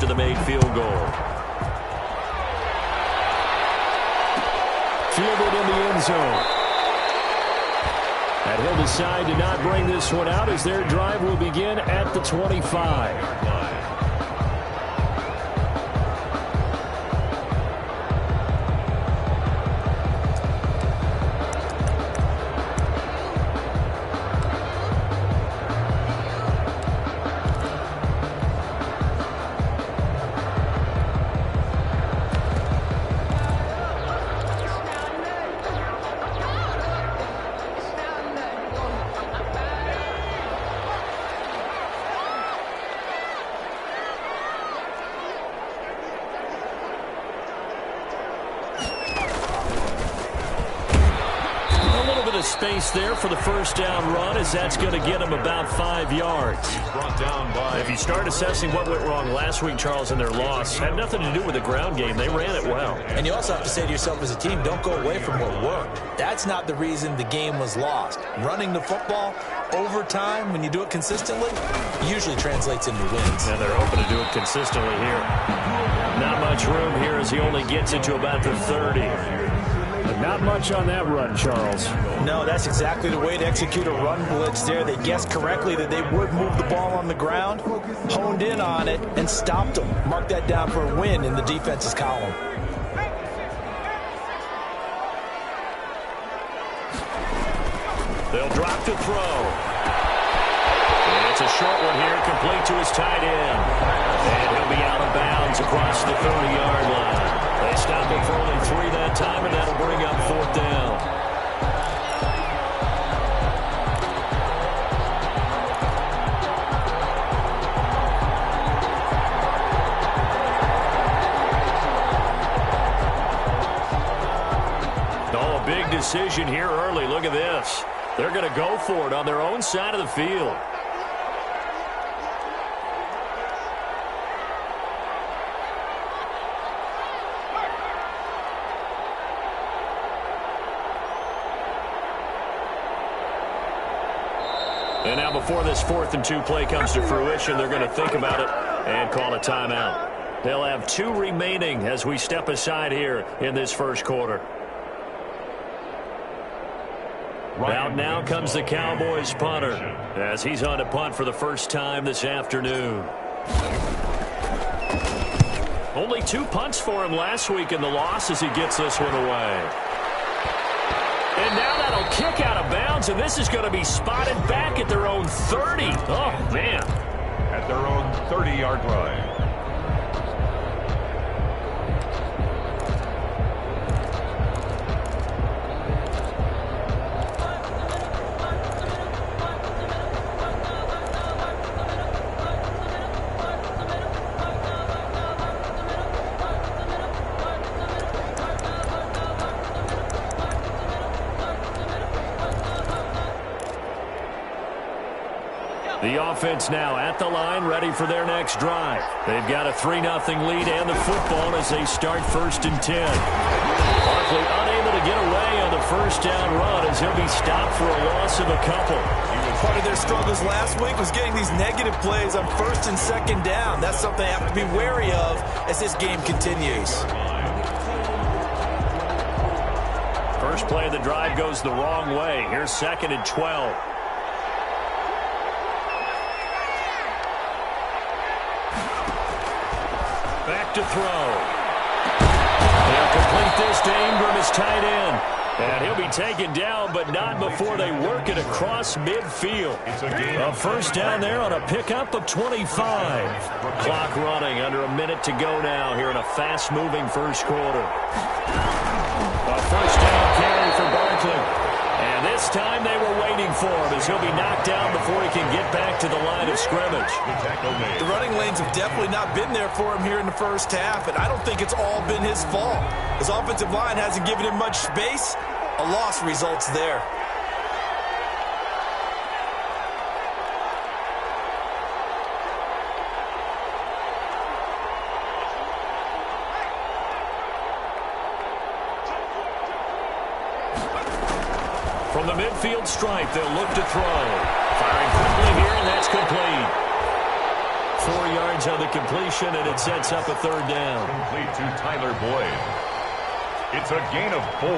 after the made field goal. Fielded in the end zone. And he'll decide to not bring this one out as their drive will begin at the 25. Space there for the first down run, as that's going to get him about 5 yards. If you start assessing what went wrong last week, Charles, in their loss, had nothing to do with the ground game. They ran it well. And you also have to say to yourself as a team, don't go away from what worked. That's not the reason the game was lost. Running the football over time, when you do it consistently, usually translates into wins. And they're hoping to do it consistently here. Not much room here as he only gets it to about the 30. Not much on that run, Charles. No, that's exactly the way to execute a run blitz there. They guessed correctly that they would move the ball on the ground, honed in on it, and stopped them. Mark that down for a win in the defense's column. They'll drop to throw. And it's a short one here, complete to his tight end. And he'll be out of bounds across the 30-yard line. They stop him for only 3 that time, and that'll bring up 4th down. Oh, a big decision here early. Look at this. They're going to go for it on their own side of the field. And now before this 4th and 2 play comes to fruition, they're going to think about it and call a timeout. They'll have 2 remaining as we step aside here in this first quarter. Out now comes the Cowboys punter as he's on to punt for the first time this afternoon. Only 2 punts for him last week in the loss as he gets this one away. And now that'll kick out of bounds, and this is going to be spotted back at their own 30. Oh, man. At their own 30-yard line. The offense now at the line, ready for their next drive. They've got a 3-0 lead and the football as they start 1st and 10. Barkley unable to get away on the first down run as he'll be stopped for a loss of a couple. Part of their struggles last week was getting these negative plays on 1st and 2nd down. That's something they have to be wary of as this game continues. First play of the drive goes the wrong way. Here's 2nd and 12. Back to throw. They'll complete this to Ingram, his tight end. And he'll be taken down, but not before they work it across midfield. A first down there on a pickup of 25. Clock running, under a minute to go now here in a fast-moving first quarter. A first down carry for Barkley. And this time they were waiting for him as he'll be knocked down before he can get back to the line of scrimmage. The running lanes have definitely not been there for him here in the first half, and I don't think it's all been his fault. His offensive line hasn't given him much space. A loss results there. From the midfield stripe, they'll look to throw. Firing quickly here, and that's complete. 4 yards on the completion, and it sets up a third down. Complete to Tyler Boyd. It's a gain of 4.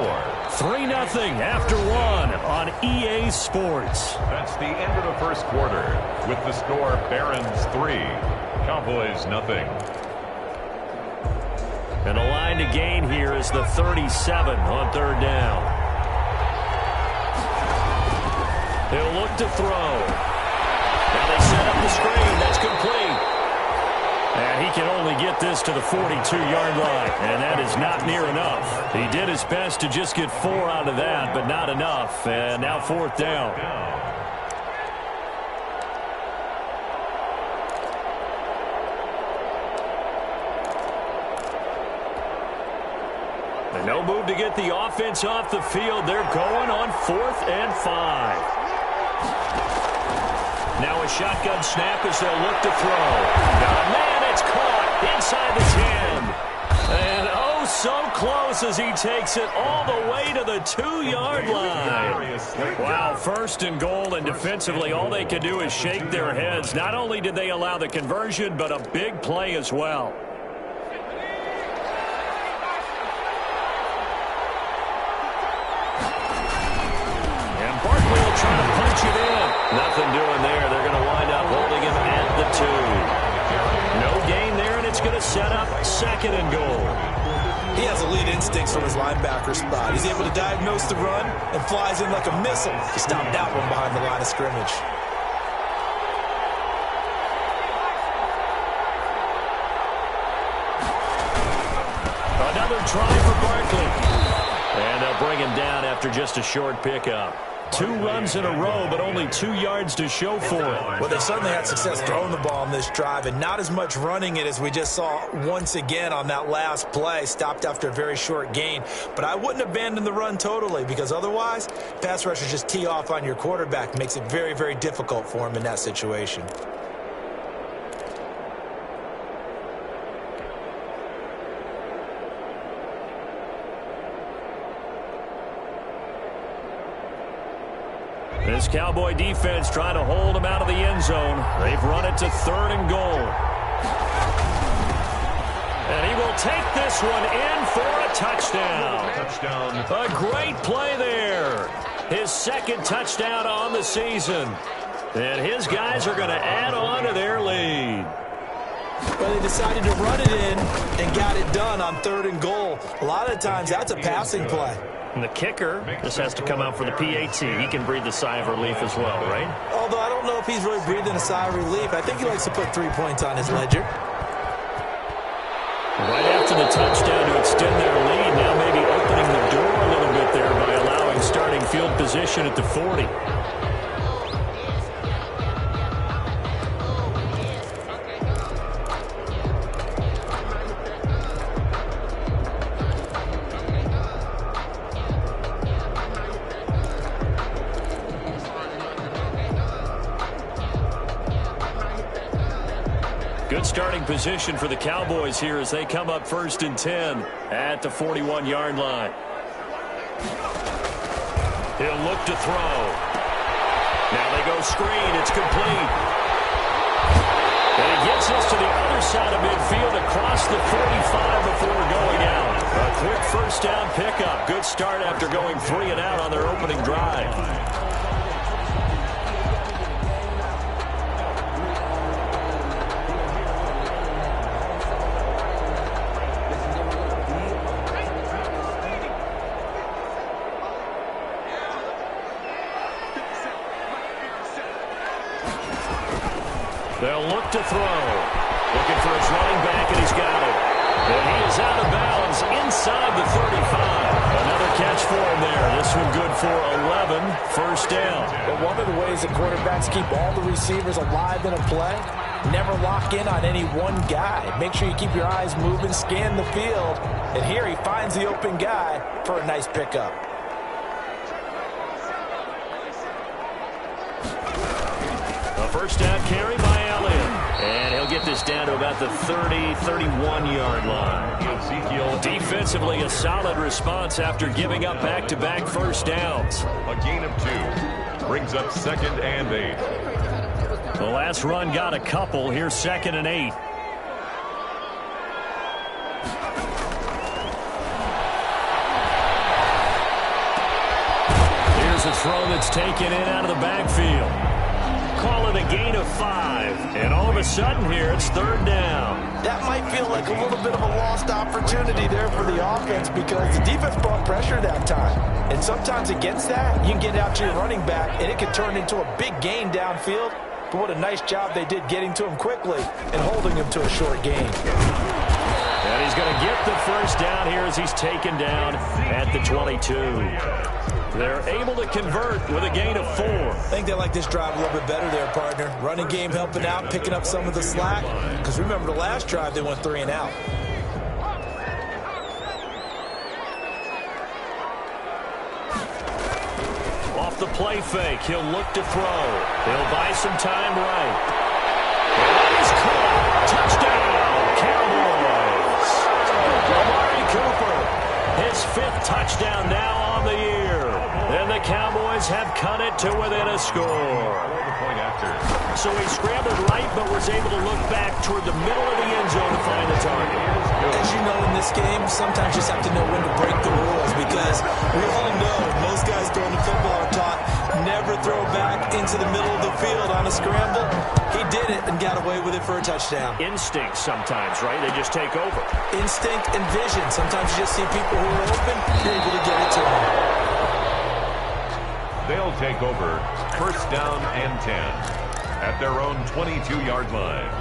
3-0 after 1 on EA Sports. That's the end of the first quarter. With the score, Barons 3, Cowboys 0. And the line to gain here is the 37 on third down. He'll look to throw. Now they set up the screen. That's complete. And he can only get this to the 42-yard line, and that is not near enough. He did his best to just get 4 out of that, but not enough. And now fourth down. And no move to get the offense off the field. They're going on 4th and 5. Now a shotgun snap as they'll look to throw. Now, man, it's caught inside the 10. And oh, so close as he takes it all the way to the 2-yard line. Wow, 1st and goal, and defensively all they can do is shake their heads. Not only did they allow the conversion, but a big play as well. And Barkley will try to punch it in. Nothing doing there. They're going to wind up holding him at the 2. No gain there, and it's going to set up 2nd and goal. He has elite instincts from his linebacker spot. He's able to diagnose the run and flies in like a missile to stop that one behind the line of scrimmage. Another try for Barkley. And they'll bring him down after just a short pickup. 2 runs in a row, but only 2 yards to show for it. Well, they certainly had success throwing the ball on this drive, and not as much running it as we just saw once again on that last play. Stopped after a very short gain. But I wouldn't abandon the run totally, because otherwise, pass rushers just tee off on your quarterback. Makes it very, very difficult for him in that situation. This Cowboy defense trying to hold him out of the end zone. They've run it to 3rd and goal. And he will take this one in for a touchdown. A great play there. His 2nd touchdown on the season. And his guys are going to add on to their lead. Well, they decided to run it in and got it done on 3rd and goal. A lot of times, that's a passing play. And the kicker just has to come out for the PAT. He can breathe a sigh of relief as well, right? Although I don't know if he's really breathing a sigh of relief. I think he likes to put 3 points on his ledger. Right after the touchdown to extend their lead, now maybe opening the door a little bit there by allowing starting field position at the 40. Good starting position for the Cowboys here as they come up 1st and 10 at the 41-yard line. He'll look to throw. Now they go screen. It's complete. And he gets us to the other side of midfield across the 45 before going out. A quick 1st down pickup. Good start after going 3 and out on their opening drive. They'll look to throw. Looking for his running back, and he's got it. And he is out of bounds inside the 35. Another catch for him there. This one good for 11. 1st down. But one of the ways that quarterbacks keep all the receivers alive in a play, never lock in on any one guy. Make sure you keep your eyes moving, scan the field. And here he finds the open guy for a nice pickup. A 1st down carry by Elliott. And he'll get this down to about the 30, 31-yard line. Defensively, a solid response after giving up back-to-back 1st downs. A gain of 2 brings up 2nd and 8. The last run got a couple. Here's 2nd and 8. Here's a throw that's taken in out of the backfield. Call it a gain of 5. And all of a sudden here, it's 3rd down. That might feel like a little bit of a lost opportunity there for the offense because the defense brought pressure that time. And sometimes against that, you can get out to your running back, and it can turn into a big gain downfield. But what a nice job they did getting to him quickly and holding him to a short gain. And he's going to get the 1st down here as he's taken down at the 22. They're able to convert with a gain of 4. I think they like this drive a little bit better there, partner. Running game helping out, picking up some of the slack. Because remember the last drive, they went 3 and out. Off the play fake, he'll look to throw. He'll buy some time right. And he's caught. Touchdown, Cowboys. Amari Cooper, his 5th touchdown now on the year. And the Cowboys have cut it to within a score. So he scrambled right, but was able to look back toward the middle of the end zone to find the target. As you know in this game, sometimes you just have to know when to break the rules because we all know most guys throwing the football are taught never throw back into the middle of the field on a scramble. He did it and got away with it for a touchdown. Instinct sometimes, right? They just take over. Instinct and vision. Sometimes you just see people who are open, you're able to get it to them. They'll take over 1st down and 10 at their own 22-yard line.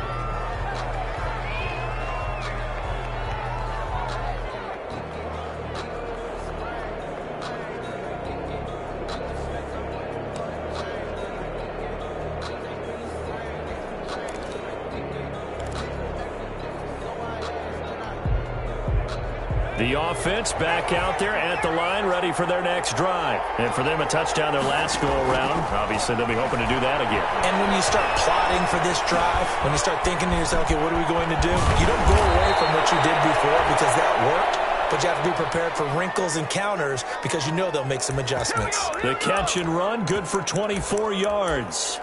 The offense back out there at the line, ready for their next drive. And for them, a touchdown their last go-around. Obviously, they'll be hoping to do that again. And when you start plotting for this drive, when you start thinking to yourself, okay, what are we going to do? You don't go away from what you did before because that worked. But you have to be prepared for wrinkles and counters because you know they'll make some adjustments. The catch and run, good for 24 yards.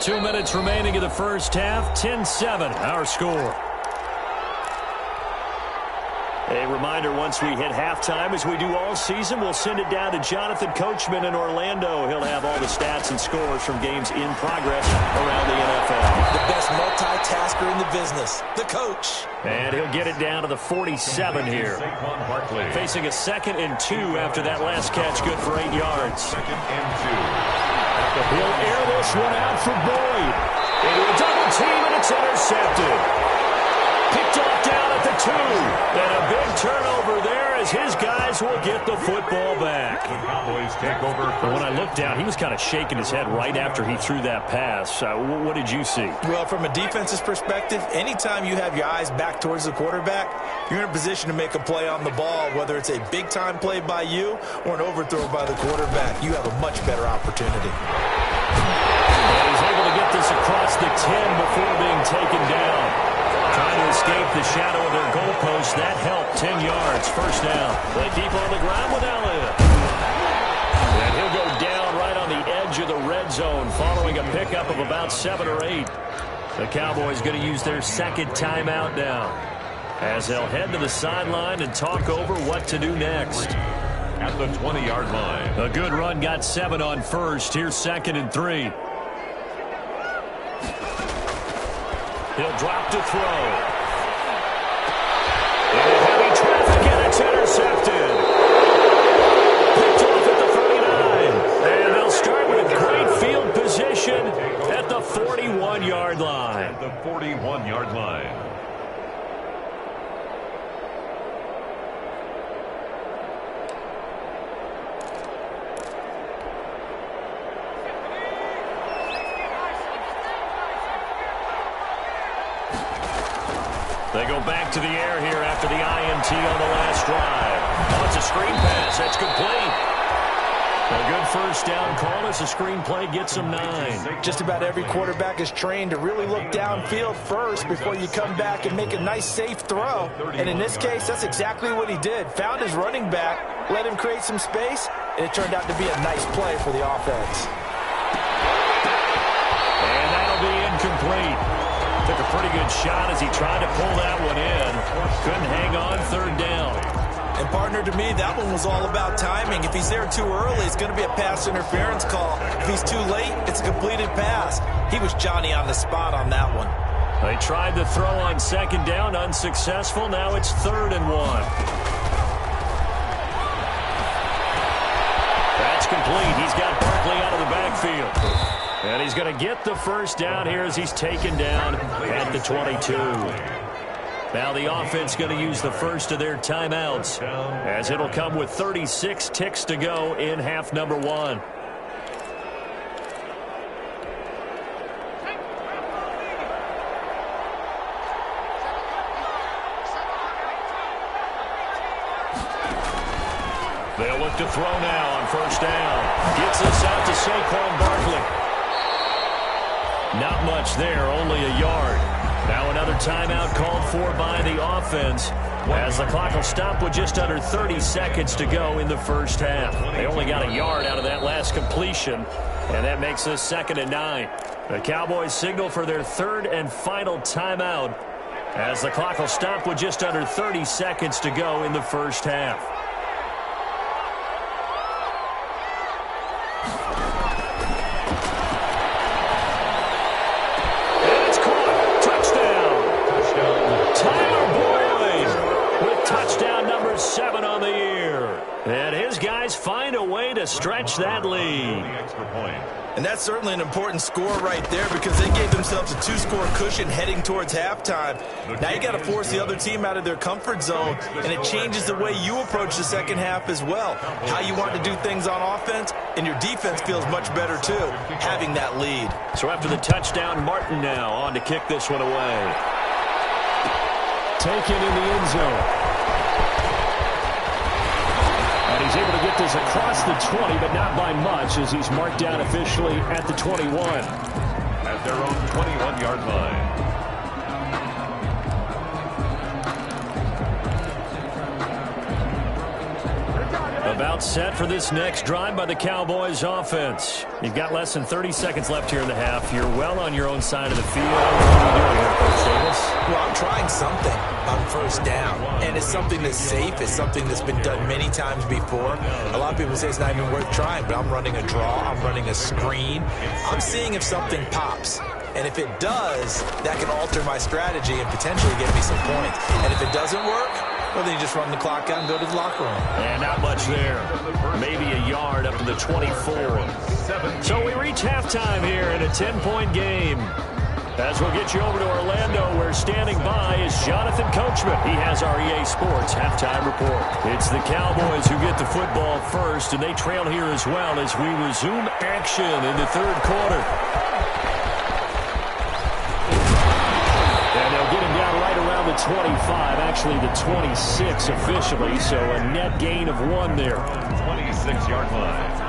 Two minutes remaining in the first half. 10-7, our score. A reminder, once we hit halftime, as we do all season, we'll send it down to Jonathan Coachman in Orlando. He'll have all the stats and scores from games in progress around the NFL. The best multitasker in the business, the coach. And he'll get it down to the 47 here. Facing a 2nd and 2 after that last catch, good for 8 yards. 2nd and 2. He'll air this one out for Boyd. Into a double team, and it's intercepted. Picked off down at the 2. And a big turnover there as his guys will get the football back. The Cowboys take over. But when I looked down, he was kind of shaking his head right after he threw that pass. What did you see? Well, from a defense's perspective, anytime you have your eyes back towards the quarterback, you're in a position to make a play on the ball, whether it's a big-time play by you or an overthrow by the quarterback. You have a much better opportunity. And he's able to get this across the 10 before being taken down. Trying to escape the shadow of their goalpost. That helped. 10 yards. 1st down. Play deep on the ground with Elliott. And he'll go down right on the edge of the red zone following a pickup of about 7 or 8. The Cowboys going to use their 2nd timeout now as they'll head to the sideline and talk over what to do next. At the 20-yard line. A good run got 7 on 1st. Here's 2nd and 3. He'll drop to throw. Into heavy traffic, and it's intercepted. Picked off at the 39. And they'll start with great field position at the 41-yard line. At the 41-yard line. They go back to the air here after the INT on the last drive. Oh, it's a screen pass. That's complete. A good first down call as the screenplay gets him 9. Just about every quarterback is trained to really look downfield first before you come back and make a nice, safe throw. And in this case, that's exactly what he did. Found his running back, let him create some space, and it turned out to be a nice play for the offense. And that'll be incomplete. Took a pretty good shot as he tried to pull that one in. Couldn't hang on, third down. And, partner, to me, that one was all about timing. If he's there too early, it's going to be a pass interference call. If he's too late, it's a completed pass. He was Johnny on the spot on that one. They tried the throw on second down, unsuccessful. Now it's 3rd and 1. That's complete. He's got Barkley out of the backfield. And he's going to get the first down here as he's taken down at the 22. Now the offense going to use the first of their timeouts as it'll come with 36 ticks to go in half number 1. They'll look to throw now on first down. Gets this out to Saquon Barkley. Not much there, only a yard. Now another timeout called for by the offense as the clock will stop with just under 30 seconds to go in the first half. They only got a yard out of that last completion, and that makes us 2nd and 9. The Cowboys signal for their 3rd and final timeout as the clock will stop with just under 30 seconds to go in the first half. And his guys find a way to stretch that lead. And that's certainly an important score right there because they gave themselves a 2-score cushion heading towards halftime. Now you got to force the other team out of their comfort zone, and it changes the way you approach the second half as well. How you want to do things on offense, and your defense feels much better too, having that lead. So after the touchdown, Martin now on to kick this one away. Taken in the end zone. And he's able to get this across the 20, but not by much as he's marked down officially at the 21. At their own 21-yard line. About set for this next drive by the Cowboys offense. You've got less than 30 seconds left here in the half. You're well on your own side of the field. What are you doing here, Coach Davis? Well, I'm trying something on first down, and it's something that's safe. It's something that's been done many times before. A lot of people say it's not even worth trying, but I'm running a draw. I'm running a screen. I'm seeing if something pops. And if it does, that can alter my strategy and potentially get me some points. And if it doesn't work, well, then you just run the clock out and go to the locker room. And not much there. Maybe a yard up to the 24. So we reach halftime here in a 10-point game. As we'll get you over to Orlando, where standing by is Jonathan Coachman. He has our EA Sports halftime report. It's the Cowboys who get the football first, and they trail here as well as we resume action in the third quarter. And they'll get him down right around the 25, actually the 26 officially, so a net gain of 1 there. 26-yard line.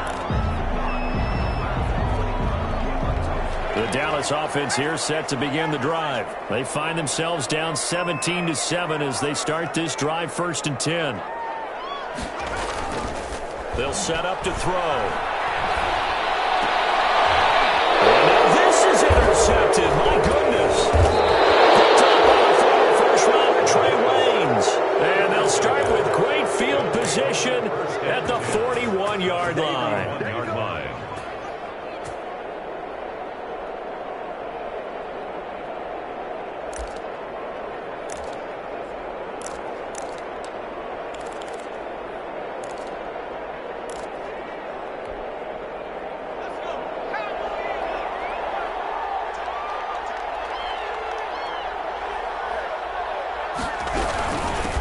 The Dallas offense here set to begin the drive. They find themselves down 17-7 as they start this drive 1st and 10. They'll set up to throw. And now this is intercepted. My goodness. Picked up by the former first-rounder Trey Waynes. And they'll start with great field position at the 41-yard line.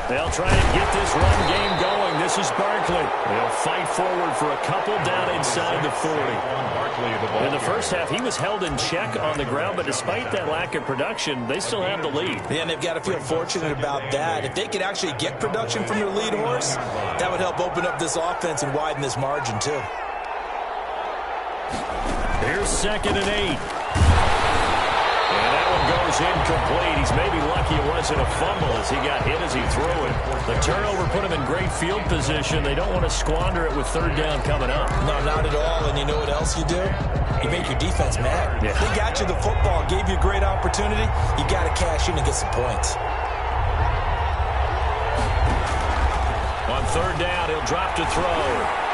They'll try to get this run game going. This is Barkley. They'll fight forward for a couple down inside the 40. In the first half, he was held in check on the ground, but despite that lack of production, they still have the lead. Yeah, and they've got to feel fortunate about that. If they could actually get production from their lead horse, that would help open up this offense and widen this margin, too. 2nd and 8. And that one goes incomplete. He's maybe lucky it wasn't a fumble as he got hit as he threw it. The turnover put him in great field position. They don't want to squander it with 3rd down coming up. No, not at all. And you know what else you do? You make your defense mad. Yeah. They got you the football, gave you a great opportunity. You got to cash in and get some points. On 3rd down, he'll drop to throw.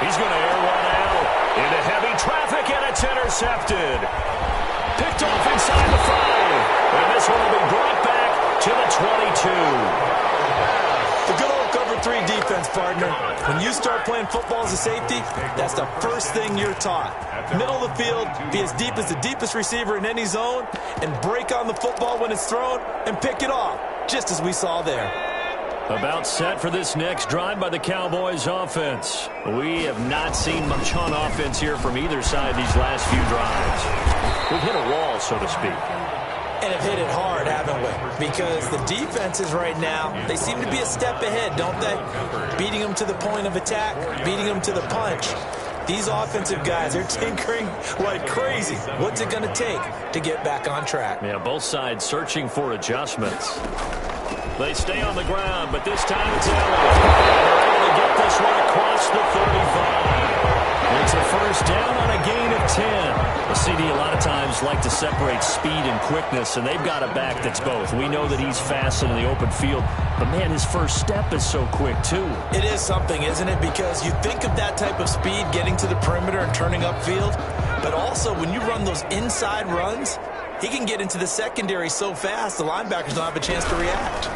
He's going to air one out into heavy traffic, and it's intercepted. Picked off inside the 5. And this one will be brought back to the 22. The good old cover 3 defense, partner. When you start playing football as a safety, that's the first thing you're taught. Middle of the field, be as deep as the deepest receiver in any zone, and break on the football when it's thrown, and pick it off, just as we saw there. About set for this next drive by the Cowboys offense. We have not seen much on offense here from either side these last few drives. We've hit a wall, so to speak. And have hit it hard, haven't we? Because the defenses right now, they seem to be a step ahead, don't they? Beating them to the point of attack, beating them to the punch. These offensive guys are tinkering like crazy. What's it going to take to get back on track? Yeah, both sides searching for adjustments. They stay on the ground, but this time it's Elliott. They're able to get this one across the 35. It's a 1st down on a gain of 10. The CD a lot of times like to separate speed and quickness, and they've got a back that's both. We know that he's fast in the open field, but, man, his first step is so quick, too. It is something, isn't it? Because you think of that type of speed getting to the perimeter and turning upfield, but also when you run those inside runs, he can get into the secondary so fast the linebackers don't have a chance to react.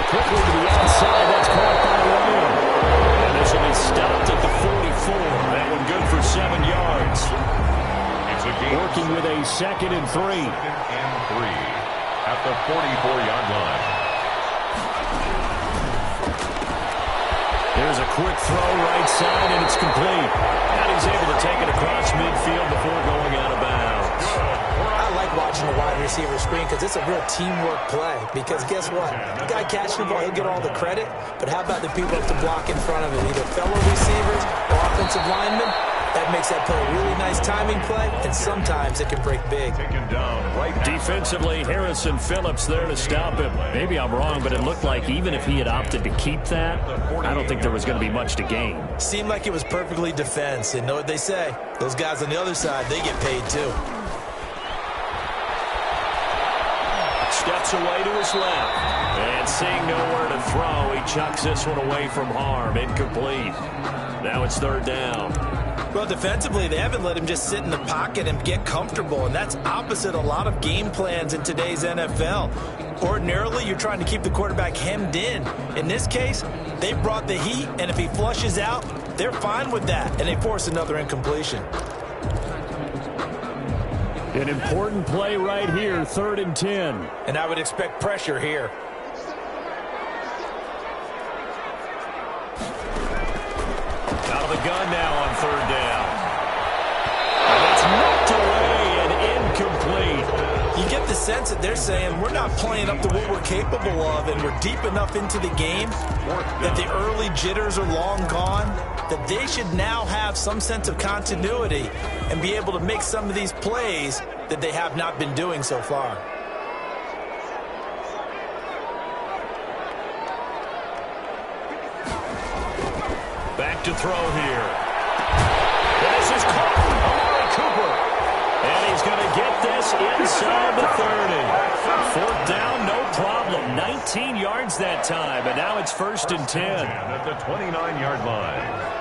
Quickly to the outside. That's caught by Lamb. And this will be stopped at the 44. That one good for 7 yards. Working with a 2nd and 3. 2nd and 3 at the 44-yard line. There's a quick throw right side, and it's complete. And he's able to take it across midfield before going out of bounds. I like watching the wide receiver screen because it's a real teamwork play. Because guess what? The guy catching the ball, he'll get all the credit. But how about the people up to block in front of him? Either fellow receivers or offensive linemen. That makes that play a really nice timing play, and sometimes it can break big. Taken down right now. Defensively, Harrison Phillips there to stop him. Maybe I'm wrong, but it looked like even if he had opted to keep that, I don't think there was going to be much to gain. Seemed like it was perfectly defense. And know what they say? Those guys on the other side, they get paid too. Steps away to his left. And seeing nowhere to throw, he chucks this one away from harm. Incomplete. Now it's 3rd down. Well, defensively, they haven't let him just sit in the pocket and get comfortable, and that's opposite a lot of game plans in today's NFL. Ordinarily, you're trying to keep the quarterback hemmed in. In this case, they brought the heat, and if he flushes out, they're fine with that, and they force another incompletion. An important play right here, 3rd and 10. And I would expect pressure here. Out of the gun now on 3rd down. And that's knocked away and incomplete. You get the sense that they're saying we're not playing up to what we're capable of, and we're deep enough into the game that the early jitters are long gone, that they should now have some sense of continuity and be able to make some of these plays that they have not been doing so far. Back to throw here. And this is caught. Amari Cooper. And he's going to get this inside the 30. 4th down, no problem. 19 yards that time, and now it's 1st and 10. At the 29-yard line.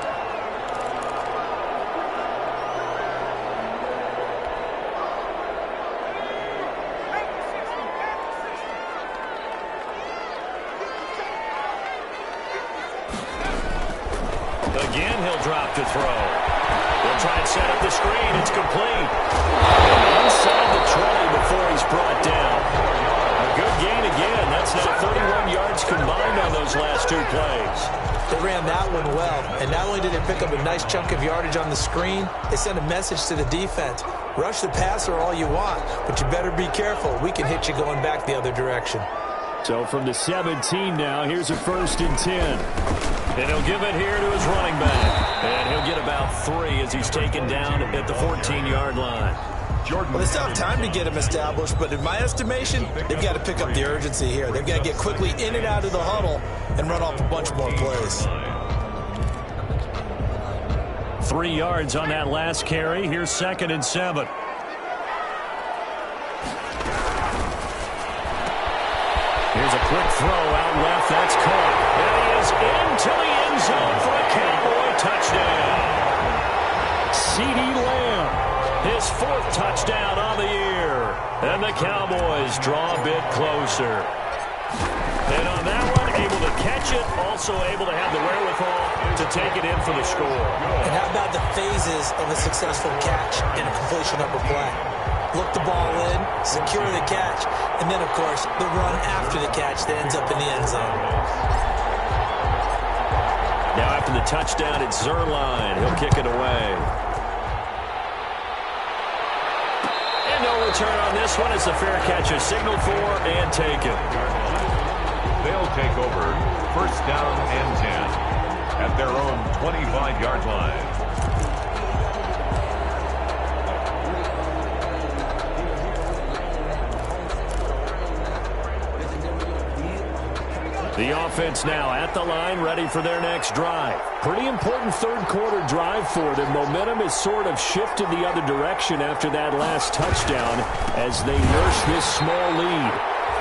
Again, he'll drop to throw. He'll try and set up the screen. It's complete. Inside the 20 before he's brought down. A good gain again. That's now 31 yards combined on those last 2 plays. They ran that one well, and not only did they pick up a nice chunk of yardage on the screen, they sent a message to the defense. Rush the passer all you want, but you better be careful. We can hit you going back the other direction. So from the 17 now, here's a 1st and 10. And he'll give it here to his running back. And he'll get about 3 as he's taken down at the 14-yard line. Well, they still have time to get him established, but in my estimation, they've got to pick up the urgency here. They've got to get quickly in and out of the huddle and run off a bunch more plays. 3 yards on that last carry. Here's 2nd and 7. Here's a quick throw out left. That's caught. And he is into the end zone for a Cowboy touchdown. CeeDee Lamb, his 4th touchdown on the year. And the Cowboys draw a bit closer. And on that one, able to catch it, also able to have the wherewithal to take it in for the score. And how about the phases of a successful catch and a completion of a play? Look the ball in, secure the catch, and then, of course, the run after the catch that ends up in the end zone. Now after the touchdown, it's Zerline. He'll kick it away. And no return on this one. It's a fair catch, a signal for, and taken. They'll take over 1st down and 10 at their own 25-yard line. The offense now at the line, ready for their next drive. Pretty important 3rd quarter drive for them. Momentum has sort of shifted the other direction after that last touchdown as they nurse this small lead.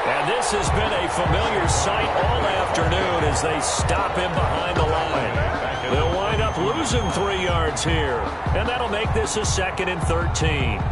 And this has been a familiar sight all afternoon as they stop him behind the line. They'll wind up losing 3 yards here, and that'll make this a 2nd and 13.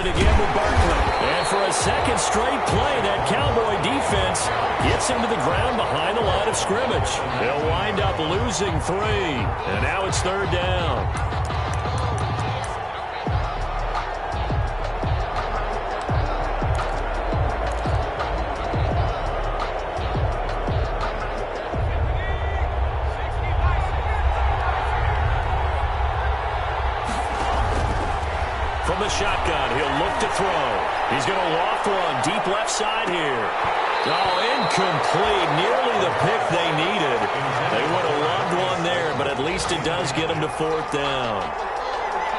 Again with Barkley. And for a 2nd straight play, that Cowboy defense gets him to the ground behind the line of scrimmage. They'll wind up losing 3. And now it's 3rd down. From the shotgun, he'll look to throw. He's going to loft one deep left side here. Oh, incomplete. Nearly the pick they needed. They would have loved one there, but at least it does get them to 4th down.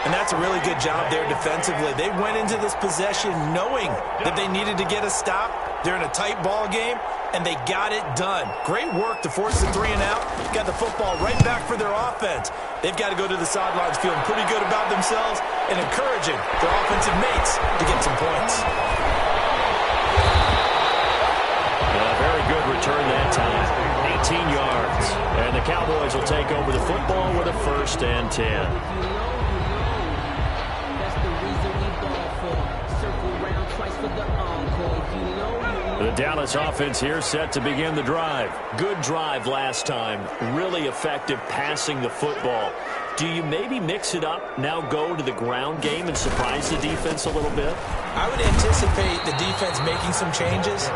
And that's a really good job there defensively. They went into this possession knowing that they needed to get a stop. They're in a tight ball game, and they got it done. Great work to force the 3 and out. Got the football right back for their offense. They've got to go to the sidelines feeling pretty good about themselves and encouraging their offensive mates to get some points. Very good return that time. 18 yards. And the Cowboys will take over the football with a 1st and 10. The Dallas offense here set to begin the drive. Good drive last time. Really effective passing the football. Do you maybe mix it up, now go to the ground game and surprise the defense a little bit? I would anticipate the defense making some changes,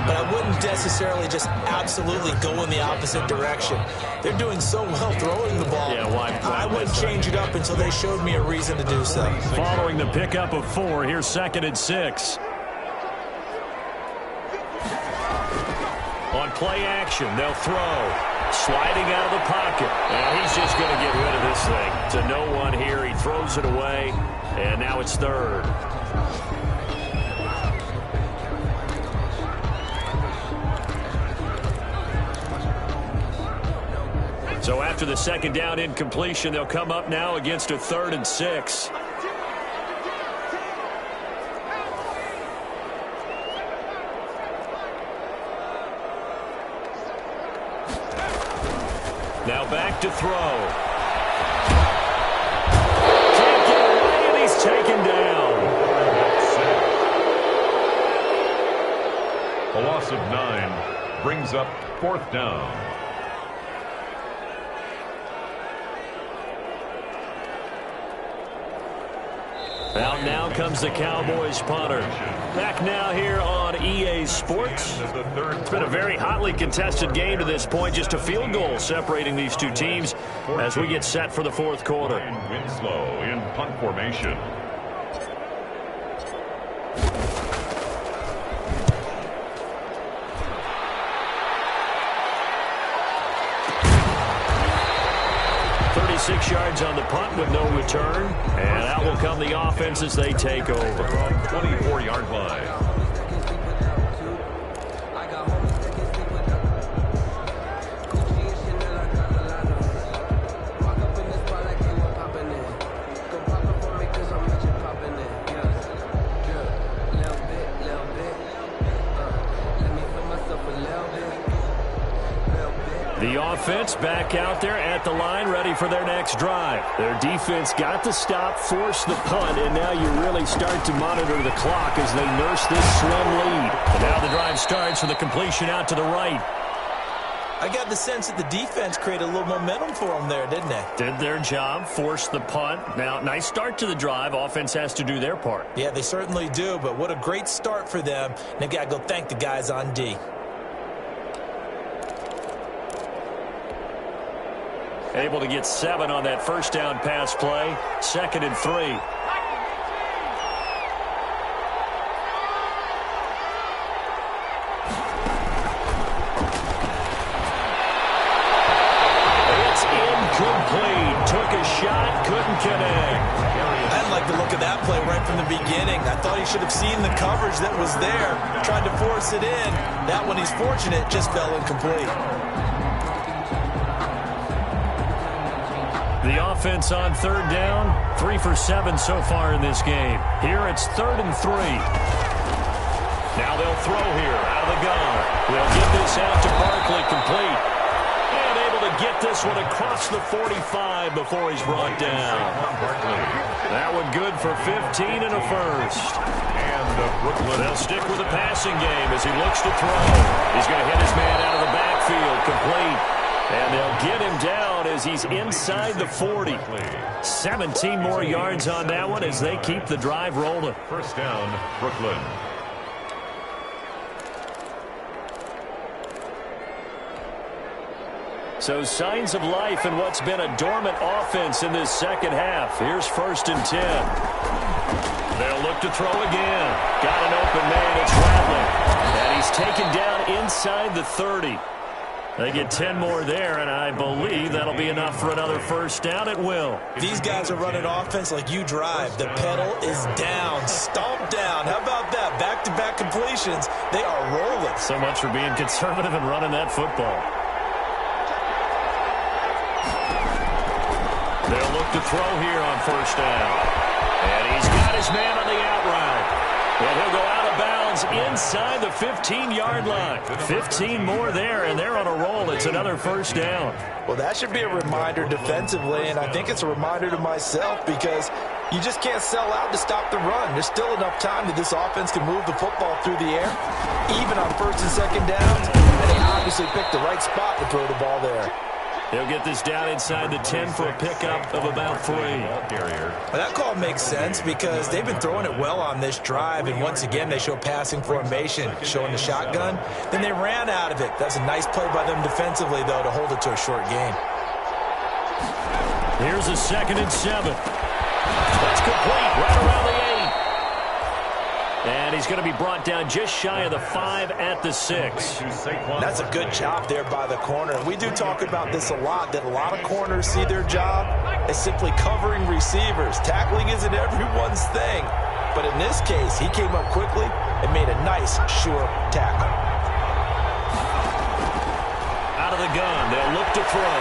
but I wouldn't necessarily just absolutely go in the opposite direction. They're doing so well throwing the ball. Yeah, why I wouldn't change it up until they showed me a reason to do so. Following the pickup of 4, here's 2nd and 6. On play action, they'll throw. Sliding out of the pocket. And he's just going to get rid of this thing. To no one here. He throws it away. And now it's 3rd. So after the 2nd down incompletion, they'll come up now against a 3rd and 6. Now back to throw. Can't get away, and he's taken down. A loss of 9 brings up 4th down. Out now comes the Cowboys punter. Back now here on EA Sports. It's been a very hotly contested game to this point. Just a field goal separating these two teams as we get set for the fourth quarter. Winslow in punt formation. Six yards on the punt with no return. And out will come the offense as they take over. 24-yard line. The offense back out there at the line, ready for their next drive. Their defense got the stop, forced the punt, and now you really start to monitor the clock as they nurse this slim lead. And now the drive starts with a completion out to the right. I got the sense that the defense created a little momentum for them there, didn't they? Did their job, forced the punt. Now, nice start to the drive. Offense has to do their part. Yeah, they certainly do, but what a great start for them. They've got to go thank the guys on D. Able to get 7 on that first down pass play. 2nd and 3. It's incomplete. Took a shot, couldn't connect. I didn't like the look of that play right from the beginning. I thought he should have seen the coverage that was there. Tried to force it in. That one, he's fortunate, just fell incomplete. The offense on 3rd down, 3 for 7 so far in this game. Here it's 3rd and 3. Now they'll throw here out of the gun. They'll get this out to Barkley, complete. And able to get this one across the 45 before he's brought down. That one good for 15 and a first. And Brooklyn. They'll stick with the passing game as he looks to throw. He's going to hit his man out of the backfield, complete. And they'll get him down as he's inside the 40. 17 more yards on that one as they keep the drive rolling. First down, Brooklyn. So signs of life in what's been a dormant offense in this second half. Here's 1st and 10. They'll look to throw again. Got an open man. It's Rattling. And he's taken down inside the 30. They get 10 more there, and I believe that'll be enough for another first down. It will. These guys are running offense like you drive. The pedal is down, stomped down. How about that? Back-to-back completions. They are rolling. So much for being conservative and running that football. They'll look to throw here on 1st down. And he's got his man on the out route. And he'll go out of bounds inside the 15-yard line. 15 more there, and they're on a roll. It's another first down. Well, that should be a reminder defensively, and I think it's a reminder to myself because you just can't sell out to stop the run. There's still enough time that this offense can move the football through the air, even on 1st and 2nd downs, and they obviously picked the right spot to throw the ball there. He'll get this down inside the 10 for a pickup of about 3. Well, that call makes sense because they've been throwing it well on this drive, and once again they show passing formation, showing the shotgun. Then they ran out of it. That's a nice play by them defensively, though, to hold it to a short gain. Here's a 2nd and 7. That's complete right around the 8. And he's going to be brought down just shy of the 5 at the 6. That's a good job there by the corner. We do talk about this a lot, that a lot of corners see their job as simply covering receivers. Tackling isn't everyone's thing. But in this case, he came up quickly and made a nice, sure tackle. Out of the gun, they'll look to throw.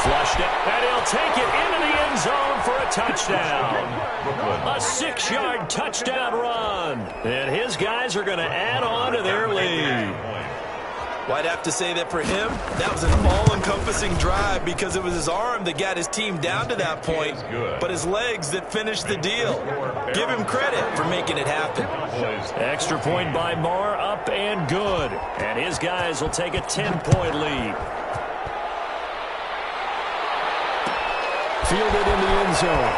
Flushed it, and he'll take it into the end zone for a touchdown. A 6-yard touchdown run. And his guys are going to add on to their lead. Well, I'd have to say that for him, that was an all-encompassing drive because it was his arm that got his team down to that point, but his legs that finished the deal. Give him credit for making it happen. Extra point by Marr, up and good. And his guys will take a 10-point lead. Fielded in the end zone.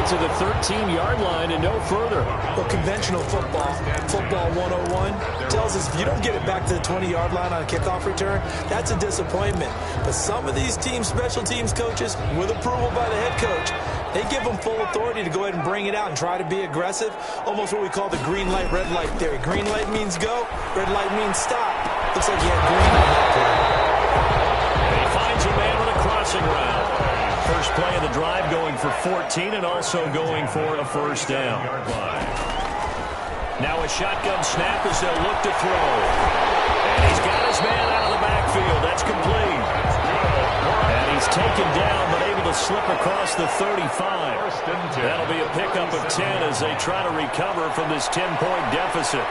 to the 13-yard line and no further. Well, conventional football 101, tells us if you don't get it back to the 20-yard line on a kickoff return, that's a disappointment. But some of these special teams coaches, with approval by the head coach, they give them full authority to go ahead and bring it out and try to be aggressive, almost what we call the green light, red light theory. Green light means go, red light means stop. Looks like he had green on that play. And he finds a man with a crossing route. First play of the drive going for 14 and also going for a first down. Now a shotgun snap as they'll look to throw. And he's got his man out of the backfield. That's complete. And he's taken down but able to slip across the 35. That'll be a pickup of 10 as they try to recover from this 10-point deficit.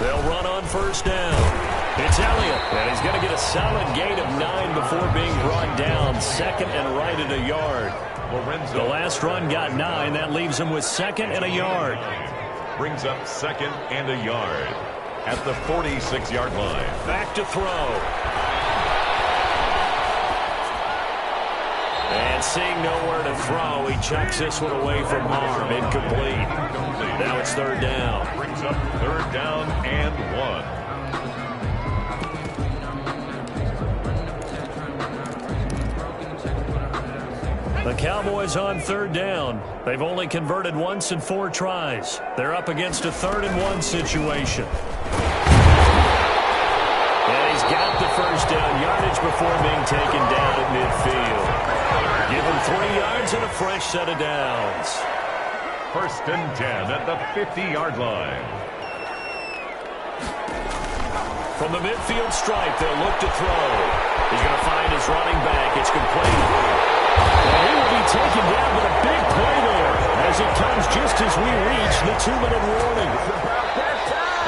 They'll run on first down. It's Elliott, and he's going to get a solid gain of 9 before being brought down. Second and right at a yard. The last run got 9. That leaves him with second and a yard. Brings up second and a yard at the 46-yard line. Back to throw. And seeing nowhere to throw, he chucks this one away from harm. Incomplete. Now it's third down. Brings up third down and 1. The Cowboys on third down. They've only converted once in 4 tries. They're up against a 3rd and 1 situation. And he's got the first down yardage before being taken down at midfield. Give him 3 yards and a fresh set of downs. First and 10 at the 50-yard line. From the midfield stripe, they'll look to throw. He's going to find his running back. It's complete. And he will be taken down, but a big play there as it comes just as we reach the 2-minute warning.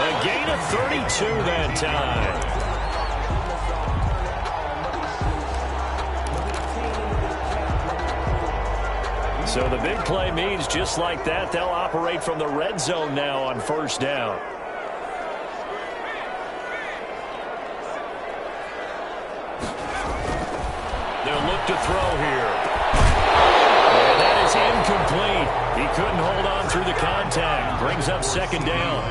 A gain of 32 that time. So the big play means just like that, they'll operate from the red zone now on first down. They'll look to throw here. And that is incomplete. He couldn't hold on through the contact. Brings up second down.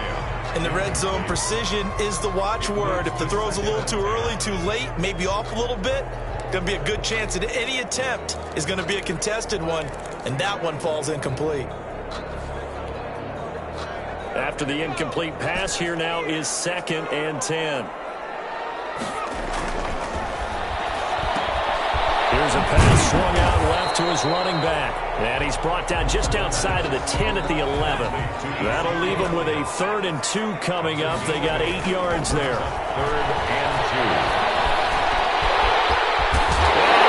In the red zone, precision is the watchword. If the throw's a little too early, too late, maybe off a little bit, going to be a good chance that any attempt is going to be a contested one, and that one falls incomplete. After the incomplete pass, here now is second and 10. Here's a pass swung out left to his running back. And he's brought down just outside of the 10 at the 11. That'll leave him with a 3rd and 2 coming up. They got 8 yards there. 3rd and 2.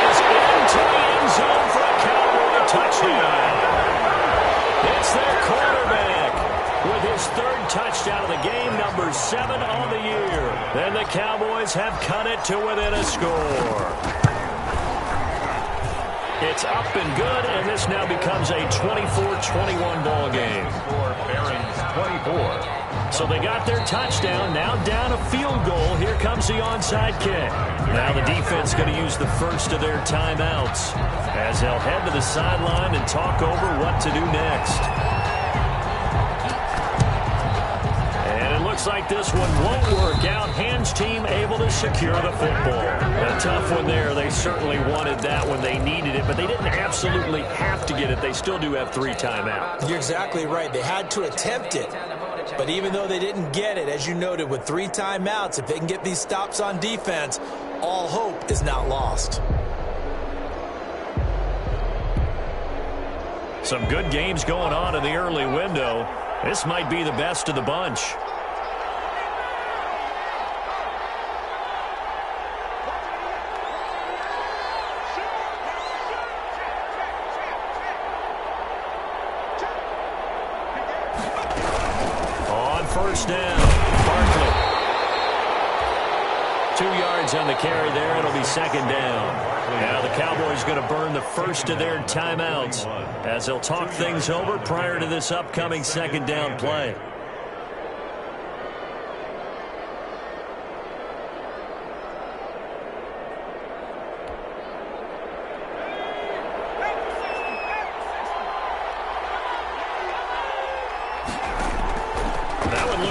It's into the end zone for a Cowboy touchdown. It's their quarterback with his 3rd touchdown of the game, number 7 on the year. And the Cowboys have cut it to within a score. It's up and good, and this now becomes a 24-21 ball game. Barons 24. So they got their touchdown, now down a field goal. Here comes the onside kick. Now the defense going to use the first of their timeouts as they'll head to the sideline and talk over what to do next. Looks like this one won't work out. Hands team able to secure the football. A tough one there. They certainly wanted that when they needed it, but they didn't absolutely have to get it. They still do have 3 timeouts. You're exactly right. They had to attempt it. But even though they didn't get it, as you noted, with 3 timeouts, if they can get these stops on defense, all hope is not lost. Some good games going on in the early window. This might be the best of the bunch. First down, Barkley. 2 yards on the carry there. It'll be second down. Now the Cowboys going to burn the first of their timeouts as they'll talk things over prior to this upcoming second down play.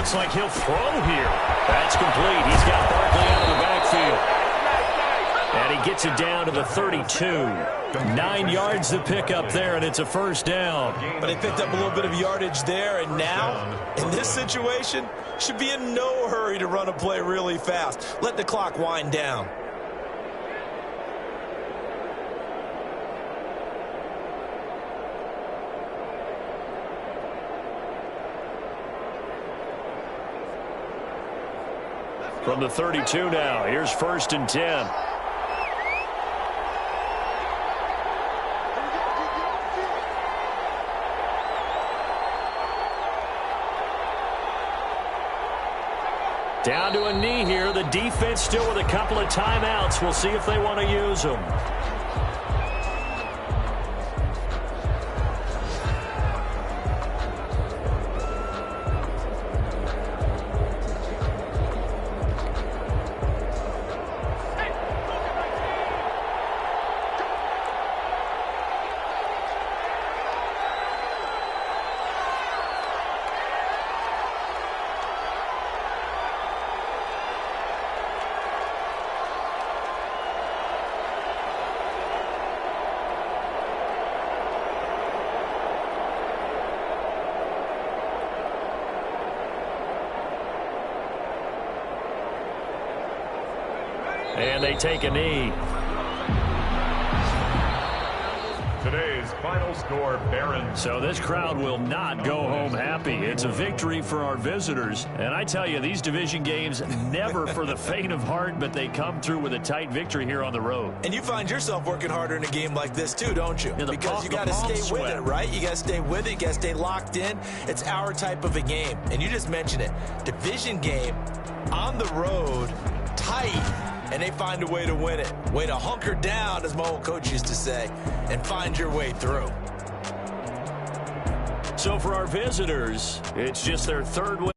looks like he'll throw here. That's complete. He's got Barkley out of the backfield. And he gets it down to the 32. 9 yards to pick up there, and it's a first down. But they picked up a little bit of yardage there, and now, in this situation, should be in no hurry to run a play really fast. Let the clock wind down. From the 32 now, here's 1st and 10. Down to a knee here. The defense still with a couple of timeouts. We'll see if they want to use them. And they take a knee. Today's final score, Barron. So this crowd will not go home happy. It's a victory for our visitors. And I tell you, these division games, never for the faint of heart, but they come through with a tight victory here on the road. And you find yourself working harder in a game like this too, don't you? Yeah, because you got to stay with it, right? You got to stay with it. You got to stay locked in. It's our type of a game. And you just mentioned it. Division game, on the road, tight. And they find a way to win it. Way to hunker down, as my old coach used to say, and find your way through. So for our visitors, it's just their 3rd win.